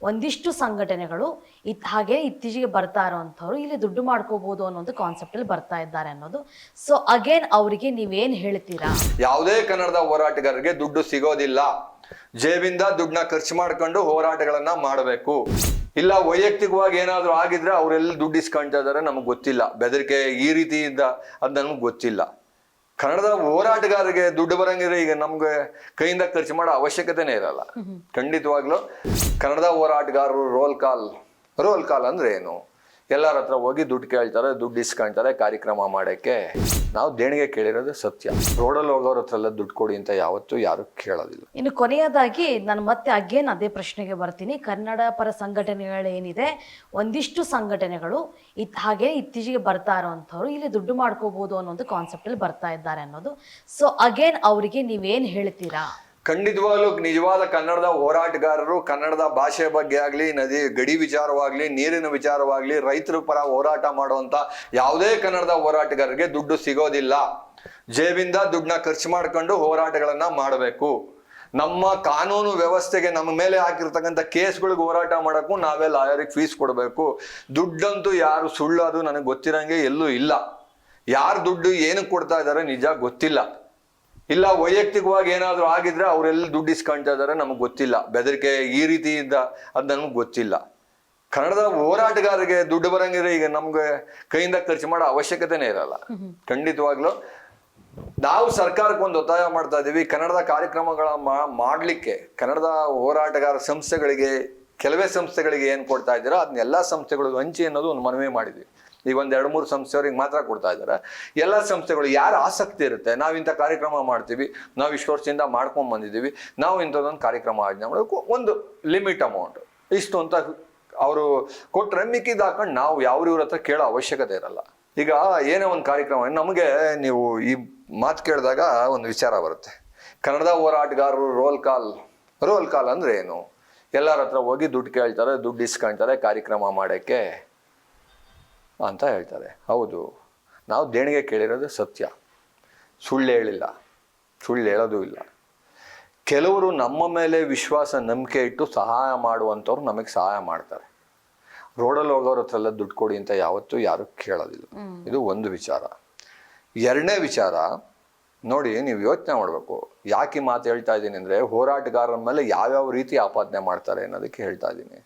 ಒಂದಿಷ್ಟು ಸಂಘಟನೆಗಳು ಹಾಗೆ ಇತ್ತೀಚೆಗೆ ಬರ್ತಾ ಇರೋವಂಥವ್ರು ಇಲ್ಲಿ ದುಡ್ಡು ಮಾಡ್ಕೋಬಹುದು ಅನ್ನೋದು ಕಾನ್ಸೆಪ್ಟ್ ಅಲ್ಲಿ ಬರ್ತಾ ಇದ್ದಾರೆ ಅನ್ನೋದು. ಸೊ ಅಗೇನ್ ಅವರಿಗೆ ನೀವೇನ್ ಹೇಳ್ತೀರಾ? ಯಾವುದೇ ಕನ್ನಡದ ಹೋರಾಟಗಾರರಿಗೆ ದುಡ್ಡು ಸಿಗೋದಿಲ್ಲ. ಜೇಬಿಂದ ದುಡ್ಡನ್ನ ಖರ್ಚು ಮಾಡ್ಕೊಂಡು ಹೋರಾಟಗಳನ್ನ ಮಾಡಬೇಕು. ಇಲ್ಲ ವೈಯಕ್ತಿಕವಾಗಿ ಏನಾದ್ರು ಆಗಿದ್ರೆ ಅವರೆಲ್ಲ ದುಡ್ಡು ಇಸ್ಕೊಳ್ತಾ ಇದಾರೆ ನಮಗ್ ಗೊತ್ತಿಲ್ಲ. ಬೆದರಿಕೆ ಈ ರೀತಿಯಿಂದ ಅದ್ ನಮ್ಗೆ ಗೊತ್ತಿಲ್ಲ. ಕನ್ನಡದ ಹೋರಾಟಗಾರರಿಗೆ ದುಡ್ಡು ಬರಂಗಿದ್ರೆ ಈಗ ನಮ್ಗೆ ಕೈಯಿಂದ ಖರ್ಚು ಮಾಡೋ ಅವಶ್ಯಕತೆನೇ ಇರಲ್ಲ. ಖಂಡಿತವಾಗ್ಲೂ ಕನ್ನಡದ ಹೋರಾಟಗಾರರು ರೋಲ್ ಕಾಲ್ ಅಂದ್ರೆ ಏನು? ಎಲ್ಲರ ಹತ್ರ ಹೋಗಿ ದುಡ್ಡು ಕೇಳ್ತಾರೆ, ದುಡ್ಡು ಇಸ್ಕೊಳ್ತಾರೆ ಕಾರ್ಯಕ್ರಮ ಮಾಡಕ್ಕೆ. ನಾವು ದೇಣಿಗೆ ಕೇಳಿರೋದು ಸತ್ಯ. ರೋಡಲ್ಲಿ ಹೋಗೋರ ಹತ್ರ ಎಲ್ಲ ದುಡ್ಡು ಕೊಡಿ ಅಂತ ಯಾವತ್ತೂ ಯಾರು ಕೇಳೋದಿಲ್ಲ. ಇನ್ನು ಕೊನೆಯದಾಗಿ ನಾನು ಮತ್ತೆ ಅಗೇನ್ ಅದೇ ಪ್ರಶ್ನೆಗೆ ಬರ್ತೀನಿ. ಕನ್ನಡ ಪರ ಸಂಘಟನೆಗಳೇನಿದೆ, ಒಂದಿಷ್ಟು ಸಂಘಟನೆಗಳು ಹಾಗೆ ಇತ್ತೀಚೆಗೆ ಬರ್ತಾ ಇರೋವಂಥವ್ರು ಇಲ್ಲಿ ದುಡ್ಡು ಮಾಡ್ಕೋಬಹುದು ಅನ್ನೋದು ಕಾನ್ಸೆಪ್ಟ್ ಅಲ್ಲಿ ಬರ್ತಾ ಇದ್ದಾರೆ ಅನ್ನೋದು. ಸೊ ಅಗೇನ್ ಅವರಿಗೆ ನೀವೇನ್ ಹೇಳ್ತೀರಾ? ಖಂಡಿತವಾಗ್ಲೂ ನಿಜವಾದ ಕನ್ನಡದ ಹೋರಾಟಗಾರರು ಕನ್ನಡದ ಭಾಷೆ ಬಗ್ಗೆ ಆಗ್ಲಿ, ನದಿ ಗಡಿ ವಿಚಾರವಾಗ್ಲಿ, ನೀರಿನ ವಿಚಾರವಾಗ್ಲಿ, ರೈತರ ಪರ ಹೋರಾಟ ಮಾಡುವಂತ ಯಾವುದೇ ಕನ್ನಡದ ಹೋರಾಟಗಾರರಿಗೆ ದುಡ್ಡು ಸಿಗೋದಿಲ್ಲ. ಜೇಬಿಂದ ದುಡ್ಡನ್ನ ಖರ್ಚು ಮಾಡ್ಕೊಂಡು ಹೋರಾಟಗಳನ್ನ ಮಾಡಬೇಕು. ನಮ್ಮ ಕಾನೂನು ವ್ಯವಸ್ಥೆಗೆ ನಮ್ಮ ಮೇಲೆ ಹಾಕಿರ್ತಕ್ಕಂಥ ಕೇಸ್ಗಳಿಗೆ ಹೋರಾಟ ಮಾಡಕ್ಕೂ ನಾವೇ ಲಾಯರಿಗೆ ಫೀಸ್ ಕೊಡಬೇಕು. ದುಡ್ಡಂತೂ ಯಾರು ಸುಳ್ಳು ಅದು ನನಗೆ ಗೊತ್ತಿರಂಗೆ ಎಲ್ಲೂ ಇಲ್ಲ. ಯಾರು ದುಡ್ಡು ಏನಕ್ಕೆ ಕೊಡ್ತಾ ಇದ್ದಾರೆ ನಿಜ ಗೊತ್ತಿಲ್ಲ. ಇಲ್ಲ ವೈಯಕ್ತಿಕವಾಗಿ ಏನಾದ್ರು ಆಗಿದ್ರೆ ಅವರೆಲ್ಲ ದುಡ್ಡು ಇಸ್ಕೊಳ್ತಾ ಇದಾರೆ ನಮಗ್ ಗೊತ್ತಿಲ್ಲ. ಬೆದರಿಕೆ ಈ ರೀತಿಯಿಂದ ಅದ್ ನಮ್ಗೆ ಗೊತ್ತಿಲ್ಲ. ಕನ್ನಡದ ಹೋರಾಟಗಾರರಿಗೆ ದುಡ್ಡು ಬರಂಗಿದ್ರೆ ಈಗ ನಮ್ಗೆ ಕೈಯಿಂದ ಖರ್ಚು ಮಾಡೋ ಅವಶ್ಯಕತೆನೇ ಇರಲ್ಲ. ಖಂಡಿತವಾಗ್ಲೂ ನಾವು ಸರ್ಕಾರಕ್ಕೆ ಒಂದು ಒತ್ತಾಯ ಮಾಡ್ತಾ ಇದೀವಿ. ಕನ್ನಡದ ಕಾರ್ಯಕ್ರಮಗಳ ಮಾಡ್ಲಿಕ್ಕೆ ಕನ್ನಡದ ಹೋರಾಟಗಾರ ಸಂಸ್ಥೆಗಳಿಗೆ, ಕೆಲವೇ ಸಂಸ್ಥೆಗಳಿಗೆ ಏನ್ ಕೊಡ್ತಾ ಇದ್ದೀರಾ ಅದನ್ನೆಲ್ಲಾ ಸಂಸ್ಥೆಗಳು ಹಂಚಿ ಅನ್ನೋದು ಒಂದು ಮನವಿ ಮಾಡಿದ್ವಿ. ಈಗ ಒಂದ್ 2-3 ಸಂಸ್ಥೆಯವ್ರಿಗೆ ಮಾತ್ರ ಕೊಡ್ತಾ ಇದ್ದಾರೆ. ಎಲ್ಲ ಸಂಸ್ಥೆಗಳು ಯಾರು ಆಸಕ್ತಿ ಇರುತ್ತೆ, ನಾವು ಇಂಥ ಕಾರ್ಯಕ್ರಮ ಮಾಡ್ತೀವಿ, ನಾವು ಇಷ್ಟು ವರ್ಷದಿಂದ ಮಾಡ್ಕೊಂಡ್ ಬಂದಿದ್ದೀವಿ, ನಾವು ಇಂಥದ್ದೊಂದು ಕಾರ್ಯಕ್ರಮ ಆಯೋಜನೆ ಮಾಡಬೇಕು, ಒಂದು ಲಿಮಿಟ್ ಅಮೌಂಟ್ ಇಷ್ಟು ಅಂತ ಅವರು ಕೊಟ್ರೆ ಮಿಕ್ಕಿದ್ ಹಾಕೊಂಡು ನಾವು ಇವ್ರ ಹತ್ರ ಕೇಳೋ ಅವಶ್ಯಕತೆ ಇರಲ್ಲ. ಈಗ ಏನೇ ಒಂದು ಕಾರ್ಯಕ್ರಮ ನಮಗೆ ನೀವು ಈ ಮಾತು ಕೇಳಿದಾಗ ಒಂದು ವಿಚಾರ ಬರುತ್ತೆ. ಕನ್ನಡದ ಹೋರಾಟಗಾರರು ರೋಲ್ ಕಾಲ್ ಅಂದ್ರೆ ಏನು? ಎಲ್ಲರ ಹತ್ರ ಹೋಗಿ ದುಡ್ಡು ಕೇಳ್ತಾರೆ, ದುಡ್ಡು ಇಸ್ಕೊಳ್ತಾರೆ ಕಾರ್ಯಕ್ರಮ ಮಾಡಕ್ಕೆ ಅಂತ ಹೇಳ್ತಾರೆ. ಹೌದು, ನಾವು ದೇಣಿಗೆ ಕೇಳಿರೋದು ಸತ್ಯ, ಸುಳ್ಳು ಹೇಳಿಲ್ಲ, ಸುಳ್ಳು ಹೇಳೋದು ಇಲ್ಲ. ಕೆಲವರು ನಮ್ಮ ಮೇಲೆ ವಿಶ್ವಾಸ ನಂಬಿಕೆ ಇಟ್ಟು ಸಹಾಯ ಮಾಡುವಂಥವ್ರು ನಮಗೆ ಸಹಾಯ ಮಾಡ್ತಾರೆ. ರೋಡಲ್ಲಿ ಹೋಗೋರ ಹತ್ರ ಎಲ್ಲ ದುಡ್ಡು ಕೊಡಿ ಅಂತ ಯಾವತ್ತೂ ಯಾರು ಕೇಳೋದಿಲ್ಲ. ಇದು ಒಂದು ವಿಚಾರ. ಎರಡನೇ ವಿಚಾರ ನೋಡಿ, ನೀವು ಯೋಚನೆ ಮಾಡಬೇಕು. ಯಾಕೆ ಈ ಮಾತು ಹೇಳ್ತಾ ಇದ್ದೀನಿ ಅಂದರೆ, ಹೋರಾಟಗಾರರ ಮೇಲೆ ಯಾವ್ಯಾವ ರೀತಿ ಆಪಾದನೆ ಮಾಡ್ತಾರೆ ಅನ್ನೋದಕ್ಕೆ ಹೇಳ್ತಾ ಇದ್ದೀನಿ.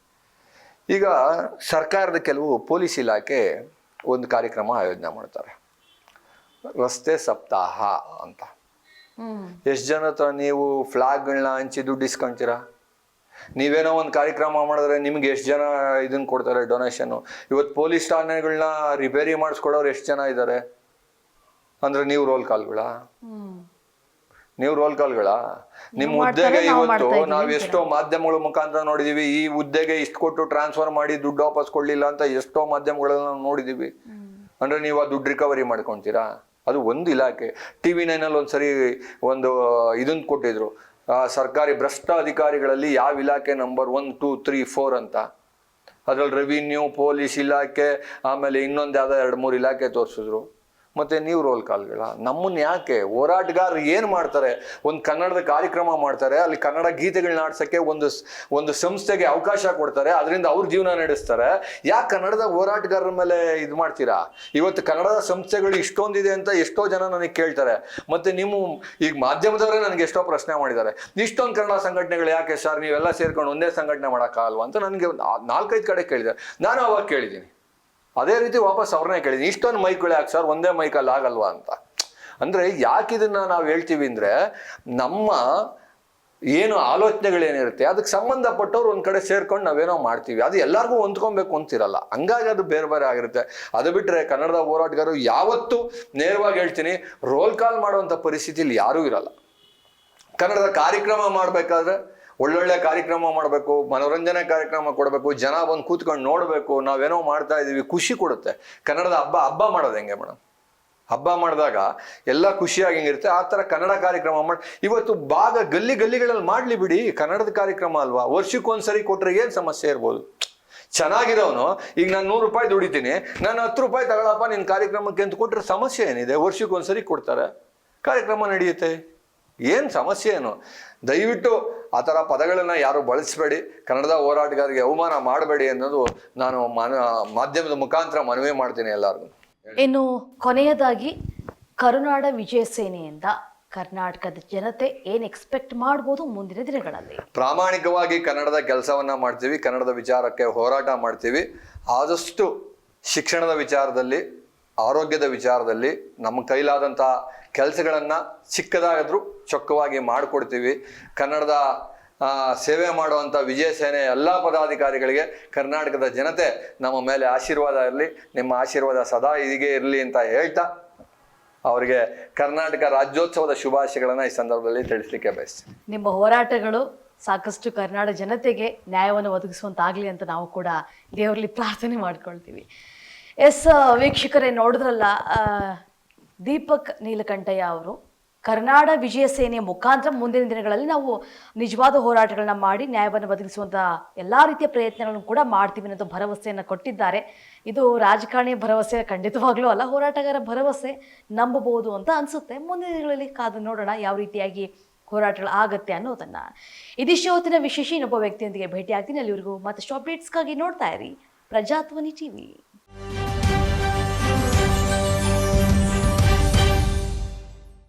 ಈಗ ಸರ್ಕಾರದ ಕೆಲವು ಪೊಲೀಸ್ ಇಲಾಖೆ ಒಂದು ಕಾರ್ಯಕ್ರಮ ಆಯೋಜನೆ ಮಾಡ್ತಾರೆ, ರಸ್ತೆ ಸಪ್ತಾಹ ಅಂತ. ಎಷ್ಟು ಜನ ಹತ್ರ ನೀವು ಫ್ಲಾಗ್ಗಳನ್ನ ಹಂಚಿ ದುಡ್ಡು ಇಸ್ಕೊಂತೀರಾ? ನೀವೇನೋ ಒಂದು ಕಾರ್ಯಕ್ರಮ ಮಾಡಿದ್ರೆ ನಿಮ್ಗೆ ಎಷ್ಟು ಜನ ಇದನ್ನ ಕೊಡ್ತಾರೆ ಡೊನೇಷನ್? ಇವತ್ತು ಪೊಲೀಸ್ ಠಾಣೆಗಳನ್ನ ರಿಪೇರಿ ಮಾಡಿಸ್ಕೊಡೋರು ಎಷ್ಟು ಜನ ಇದ್ದಾರೆ ಅಂದ್ರೆ ನೀವು ರೋಲ್ ಕಾಲ್ಗಳ? ನಿಮ್ಮ ಹುದ್ದೆಗೆ ಇವತ್ತು ನಾವ್ ಎಷ್ಟೋ ಮಾಧ್ಯಮಗಳ ಮುಖಾಂತರ ನೋಡಿದೀವಿ, ಈ ಹುದ್ದೆಗೆ ಇಷ್ಟು ಕೊಟ್ಟು ಟ್ರಾನ್ಸ್ಫರ್ ಮಾಡಿ ದುಡ್ಡು ವಾಪಸ್ ಕೊಡ್ಲಿಲ್ಲ ಅಂತ ಎಷ್ಟೋ ಮಾಧ್ಯಮಗಳನ್ನ ನೋಡಿದೀವಿ. ಅಂದ್ರೆ ನೀವು ಆ ದುಡ್ಡು ರಿಕವರಿ ಮಾಡ್ಕೊಂತೀರಾ? ಅದು ಒಂದು ಇಲಾಖೆ. TV9 ಒಂದ್ಸರಿ ಒಂದು ಇದನ್ನ ಕೊಟ್ಟಿದ್ರು, ಸರ್ಕಾರಿ ಭ್ರಷ್ಟ ಅಧಿಕಾರಿಗಳಲ್ಲಿ ಯಾವ ಇಲಾಖೆ ನಂಬರ್ 1, 2, 3, 4 ಅಂತ. ಅದ್ರಲ್ಲಿ ರೆವಿನ್ಯೂ, ಪೊಲೀಸ್ ಇಲಾಖೆ, ಆಮೇಲೆ ಇನ್ನೊಂದು ಯಾವ್ದೋ 2-3 ಇಲಾಖೆ ತೋರಿಸಿದ್ರು. ಮತ್ತೆ ನೀವು ರೋಲ್ ಕಾಲ್ಗಳ? ನಮ್ಮನ್ನ ಯಾಕೆ? ಹೋರಾಟಗಾರರು ಏನ್ ಮಾಡ್ತಾರೆ? ಒಂದು ಕನ್ನಡದ ಕಾರ್ಯಕ್ರಮ ಮಾಡ್ತಾರೆ, ಅಲ್ಲಿ ಕನ್ನಡ ಗೀತೆಗಳನ್ನ ಆಡ್ಸಕ್ಕೆ ಒಂದು ಸಂಸ್ಥೆಗೆ ಅವಕಾಶ ಕೊಡ್ತಾರೆ, ಅದರಿಂದ ಅವ್ರ ಜೀವನ ನಡೆಸ್ತಾರೆ. ಯಾಕೆ ಕನ್ನಡದ ಹೋರಾಟಗಾರರ ಮೇಲೆ ಇದು ಮಾಡ್ತೀರಾ? ಇವತ್ತು ಕನ್ನಡದ ಸಂಸ್ಥೆಗಳು ಇಷ್ಟೊಂದಿದೆ ಅಂತ ಎಷ್ಟೋ ಜನ ನನಗೆ ಕೇಳ್ತಾರೆ. ಮತ್ತೆ ನೀವು ಈಗ ಮಾಧ್ಯಮದವರೇ ನನಗೆ ಎಷ್ಟೋ ಪ್ರಶ್ನೆ ಮಾಡಿದ್ದಾರೆ, ಇಷ್ಟೊಂದು ಕನ್ನಡ ಸಂಘಟನೆಗಳು ಯಾಕೆ ಸರ್ ನೀವೆಲ್ಲ ಸೇರ್ಕೊಂಡು ಒಂದೇ ಸಂಘಟನೆ ಮಾಡೋಕ್ಕಾಗಲ್ವಾ ಅಂತ ನನಗೆ 4-5 ಕಡೆ ಕೇಳಿದ್ದಾರೆ. ನಾನು ಅವಾಗ ಕೇಳಿದ್ದೀನಿ, ಅದೇ ರೀತಿ ವಾಪಸ್ ಅವ್ರನ್ನೇ ಕೇಳಿದ್ದೀನಿ, ಇಷ್ಟೊಂದು ಮೈಕ್ಗಳು ಯಾಕೆ ಸರ್ ಒಂದೇ ಮೈಕಲ್ಲಿ ಆಗಲ್ವಾ ಅಂತ. ಅಂದ್ರೆ ಯಾಕಿದನ್ನ ನಾವು ಹೇಳ್ತೀವಿ ಅಂದ್ರೆ, ನಮ್ಮ ಏನು ಆಲೋಚನೆಗಳೇನಿರುತ್ತೆ ಅದಕ್ಕೆ ಸಂಬಂಧಪಟ್ಟವ್ರು ಒಂದ್ ಕಡೆ ಸೇರ್ಕೊಂಡು ನಾವೇನೋ ಮಾಡ್ತೀವಿ, ಅದು ಎಲ್ಲರಿಗೂ ಹೊಂದ್ಕೊಬೇಕು ಅಂತಿರಲ್ಲ. ಹಂಗಾಗಿ ಅದು ಬೇರೆ ಬೇರೆ ಆಗಿರುತ್ತೆ. ಅದು ಬಿಟ್ರೆ ಕನ್ನಡದ ಹೋರಾಟಗಾರರು ಯಾವತ್ತೂ ನೇರವಾಗಿ ಹೇಳ್ತೀನಿ, ರೋಲ್ ಕಾಲ್ ಮಾಡುವಂಥ ಪರಿಸ್ಥಿತಿಯಲ್ಲಿ ಯಾರೂ ಇರಲ್ಲ. ಕನ್ನಡದ ಕಾರ್ಯಕ್ರಮ ಮಾಡ್ಬೇಕಾದ್ರೆ ಒಳ್ಳೊಳ್ಳೆ ಕಾರ್ಯಕ್ರಮ ಮಾಡಬೇಕು, ಮನೋರಂಜನೆ ಕಾರ್ಯಕ್ರಮ ಕೊಡಬೇಕು, ಜನ ಬಂದು ಕೂತ್ಕೊಂಡು ನೋಡಬೇಕು, ನಾವೇನೋ ಮಾಡ್ತಾ ಇದೀವಿ, ಖುಷಿ ಕೊಡುತ್ತೆ. ಕನ್ನಡದ ಹಬ್ಬ ಮಾಡೋದು ಹೆಂಗೆ ಮೇಡಮ್? ಹಬ್ಬ ಮಾಡಿದಾಗ ಎಲ್ಲ ಖುಷಿಯಾಗಿ ಹೆಂಗಿರುತ್ತೆ ಆ ಥರ ಕನ್ನಡ ಕಾರ್ಯಕ್ರಮ ಮಾಡಿ ಇವತ್ತು ಗಲ್ಲಿಗಳಲ್ಲಿ ಮಾಡ್ಲಿ ಬಿಡಿ, ಕನ್ನಡದ ಕಾರ್ಯಕ್ರಮ ಅಲ್ವಾ? ವರ್ಷಕ್ಕೊಂದ್ಸರಿ ಕೊಟ್ರೆ ಏನು ಸಮಸ್ಯೆ ಇರ್ಬೋದು? ಚೆನ್ನಾಗಿರೋನು ಈಗ ನಾನು 100 ರೂಪಾಯಿ ದುಡಿತೀನಿ, ನಾನು 10 ರೂಪಾಯಿ ತಗೊಳಪ್ಪ ನಿನ್ನ ಕಾರ್ಯಕ್ರಮಕ್ಕೆ ಅಂತ ಕೊಟ್ರೆ ಸಮಸ್ಯೆ ಏನಿದೆ? ವರ್ಷಕ್ಕೊಂದ್ಸರಿ ಕೊಡ್ತಾರೆ, ಕಾರ್ಯಕ್ರಮ ನಡೆಯುತ್ತೆ, ಏನು ಸಮಸ್ಯೆ ಏನು? ದಯವಿಟ್ಟು ಆ ಥರ ಪದಗಳನ್ನು ಯಾರು ಬಳಸಬೇಡಿ, ಕನ್ನಡದ ಹೋರಾಟಗಾರರಿಗೆ ಅವಮಾನ ಮಾಡಬೇಡಿ ಅನ್ನೋದು ನಾನು ಮಾಧ್ಯಮದ ಮುಖಾಂತರ ಮನವಿ ಮಾಡ್ತೀನಿ ಎಲ್ಲರಿಗೂ. ಇನ್ನು ಕೊನೆಯದಾಗಿ ಕರುನಾಡ ವಿಜಯ ಸೇನೆಯಿಂದ ಕರ್ನಾಟಕದ ಜನತೆ ಏನ್ ಎಕ್ಸ್ಪೆಕ್ಟ್ ಮಾಡ್ಬೋದು ಮುಂದಿನ ದಿನಗಳಲ್ಲಿ? ಪ್ರಾಮಾಣಿಕವಾಗಿ ಕನ್ನಡದ ಕೆಲಸವನ್ನ ಮಾಡ್ತೀವಿ, ಕನ್ನಡದ ವಿಚಾರಕ್ಕೆ ಹೋರಾಟ ಮಾಡ್ತೀವಿ. ಆದಷ್ಟು ಶಿಕ್ಷಣದ ವಿಚಾರದಲ್ಲಿ, ಆರೋಗ್ಯದ ವಿಚಾರದಲ್ಲಿ ನಮ್ಮ ಕೈಲಾದಂಥ ಕೆಲಸಗಳನ್ನು ಚಿಕ್ಕದಾದರೂ ಚೊಕ್ಕವಾಗಿ ಮಾಡಿಕೊಡ್ತೀವಿ. ಕನ್ನಡದ ಸೇವೆ ಮಾಡುವಂಥ ವಿಜಯ ಸೇನೆ ಎಲ್ಲ ಪದಾಧಿಕಾರಿಗಳಿಗೆ ಕರ್ನಾಟಕದ ಜನತೆ ನಮ್ಮ ಮೇಲೆ ಆಶೀರ್ವಾದ ಇರಲಿ, ನಿಮ್ಮ ಆಶೀರ್ವಾದ ಸದಾ ಹೀಗೆ ಇರಲಿ ಅಂತ ಹೇಳ್ತಾ ಅವರಿಗೆ ಕರ್ನಾಟಕ ರಾಜ್ಯೋತ್ಸವದ ಶುಭಾಶಯಗಳನ್ನು ಈ ಸಂದರ್ಭದಲ್ಲಿ ತಿಳಿಸ್ಲಿಕ್ಕೆ ಬಯಸ್ತೀನಿ. ನಿಮ್ಮ ಹೋರಾಟಗಳು ಸಾಕಷ್ಟು ಕರ್ನಾಟಕ ಜನತೆಗೆ ನ್ಯಾಯವನ್ನು ಒದಗಿಸುವಂತಾಗಲಿ ಅಂತ ನಾವು ಕೂಡ ದೇವರಲ್ಲಿ ಪ್ರಾರ್ಥನೆ ಮಾಡ್ಕೊಳ್ತೀವಿ. ವೀಕ್ಷಕರೇ, ನೋಡಿದ್ರಲ್ಲ, ದೀಪಕ್ ನೀಲಕಂಠಯ್ಯ ಅವರು ಕರ್ನಾಡ ವಿಜಯ ಸೇನೆಯ ಮುಖಾಂತರ ಮುಂದಿನ ದಿನಗಳಲ್ಲಿ ನಾವು ನಿಜವಾದ ಹೋರಾಟಗಳನ್ನ ಮಾಡಿ ನ್ಯಾಯವನ್ನು ಒದಗಿಸುವಂಥ ಎಲ್ಲ ರೀತಿಯ ಪ್ರಯತ್ನಗಳನ್ನು ಕೂಡ ಮಾಡ್ತೀವಿ ಅನ್ನೋ ಭರವಸೆಯನ್ನು ಕೊಟ್ಟಿದ್ದಾರೆ. ಇದು ರಾಜಕಾರಣಿಯ ಭರವಸೆ ಖಂಡಿತವಾಗ್ಲೂ ಅಲ್ಲ, ಹೋರಾಟಗಾರ ಭರವಸೆ ನಂಬಬಹುದು ಅಂತ ಅನಿಸುತ್ತೆ. ಮುಂದಿನ ದಿನಗಳಲ್ಲಿ ಕಾದು ನೋಡೋಣ ಯಾವ ರೀತಿಯಾಗಿ ಹೋರಾಟಗಳು ಆಗತ್ತೆ ಅನ್ನೋದನ್ನ. ಇದಿಷ್ಟು ಹೊತ್ತಿನ ವಿಶೇಷ ಇನ್ನೊಬ್ಬ ವ್ಯಕ್ತಿಯೊಂದಿಗೆ ಭೇಟಿ ಆಗ್ತೀನಿ. ಅಲ್ಲಿವರೆಗೂ ಮತ್ತಷ್ಟು ಅಪ್ಡೇಟ್ಸ್ಗಾಗಿ ನೋಡ್ತಾ ಇರಿ ಪ್ರಜಾಧ್ವನಿ ಟಿವಿ.